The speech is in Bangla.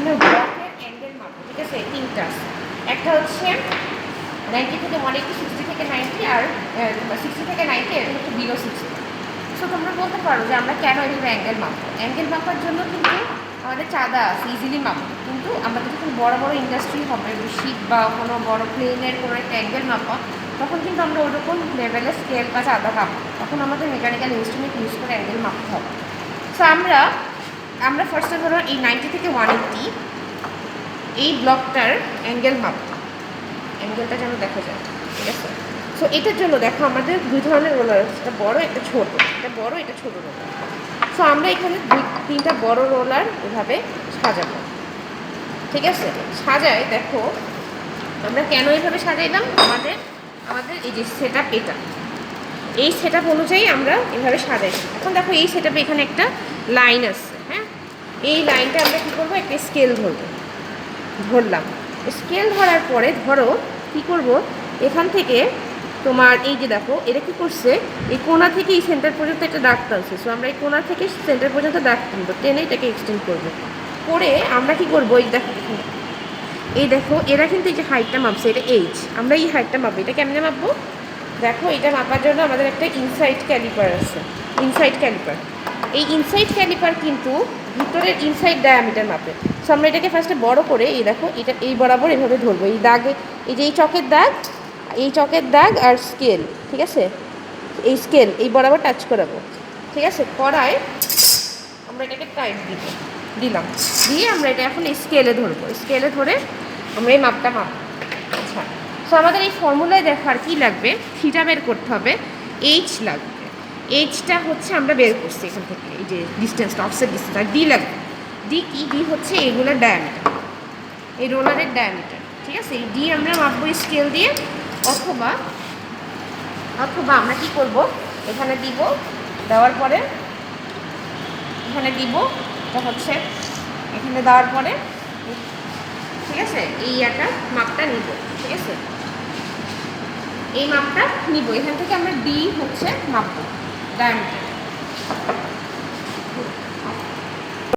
আমাদের ব্লকের অ্যাঙ্গেল মাপবো, ঠিক আছে? তিনটা আছে, একটা হচ্ছে 90 থেকে 180, 60 থেকে 90 আর 60 থেকে 90 এটা হচ্ছে বিলো 60। সো তোমরা বলতে পারো যে আমরা কেন এইভাবে অ্যাঙ্গেল মাপবো? অ্যাঙ্গেল মাপার জন্য কিন্তু আমাদের চাঁদা আছে, ইজিলি মাপবো, কিন্তু আমাদের যখন বড় বড় ইন্ডাস্ট্রি হবে, শিপ বা কোনো বড় প্লেনের কোনো একটা অ্যাঙ্গেল মাপা, তখন কিন্তু আমরা ওরকম লেভেলের স্কেল বা চাঁদা পাবো, তখন আমাদের মেকানিক্যাল ইনস্ট্রুমেন্ট ইউজ করে অ্যাঙ্গেল মাপতে হবে। সো আমরা ফার্স্টে ধরো এই 90 থেকে 180 এই ব্লকটার অ্যাঙ্গেল মাপবো, অ্যাঙ্গেলটা যেন দেখা যায়, ঠিক আছে? সো এটার জন্য দেখো আমাদের দুই ধরনের রোলার আছে, একটা বড় একটা ছোট, এটা বড় এটা ছোট রোলার। সো আমরা এখানে তিনটা বড় রোলার এভাবে সাজাবো, ঠিক আছে? সাজাই দেখো আমরা কেন এইভাবে সাজাইলাম, আমাদের এই যে সেট আপ, এটা এই সেট আপ অনুযায়ী আমরা এভাবে সাজাইছি। এখন দেখো এই সেট আপে এখানে একটা লাইন আছে, হ্যাঁ? এই লাইনটা আমরা কী করবো, একটা স্কেল ধরলাম। স্কেল ধরার পরে ধরো কী করব, এখান থেকে তোমার এই যে দেখো এটা কী করছে, এই কোণা থেকে এই সেন্টার পর্যন্ত একটা দাগ টানছে। সো আমরা এই কোণা থেকে সেন্টার পর্যন্ত দাগ টানবো, টেনে এটাকে এক্সটেন্ড করবো। করে আমরা কী করবো, এই দেখো এরা কিন্তু এই যে হাইটটা মাপছে, এটা এইচ, আমরা এই হাইটটা মাপবো। এটা কেমনে মাপবো দেখো, এটা মাপার জন্য আমাদের একটা ইনসাইড ক্যালিপার আছে, ইনসাইড ক্যালিপার। এই ইনসাইড ক্যালিপার কিন্তু ভিতরের ইনসাইড ডায়ামিটার মাপে। সো আমরা এটাকে ফার্স্টে বড় করে এই দেখো এটা এই বরাবর এভাবে ধরবো, এই দাগে, এই যে এই চকের দাগ আর স্কেল, ঠিক আছে? এই স্কেল এই বরাবর টাচ করাবো, ঠিক আছে? করায় আমরা এটাকে টাইট দিলাম, দিয়ে আমরা এটা এখন স্কেলে ধরবো, স্কেলে ধরে আমরা এই মাপটা মাপবো। আচ্ছা, সো আমাদের এই ফর্মুলায় দেখার কি লাগবে, থিটা বের করতে হবে, এইচ লাগবে। এইচটা হচ্ছে আমরা বের করছি এখান থেকে, এই যে ডিস্টেন্সটা, অফসেট ডিস্টেন্স। আর ডি লাগবে, ডি কি, ডি হচ্ছে এগুলোর ডায়ামিটার, এই রোলারের ডায়ামিটার, ঠিক আছে? এই ডি আমরা মাপবো স্কেল দিয়ে, অথবা আমরা কি করব, এখানে দিব, দেওয়ার পরে এখানে দিব, এটা হচ্ছে এখানে দেওয়ার পরে, ঠিক আছে? এই একটা মাপটা নিব, ঠিক আছে? এই মাপটা নিব, এখান থেকে আমরা ডি হচ্ছে মাপবো ডায়ামিটার।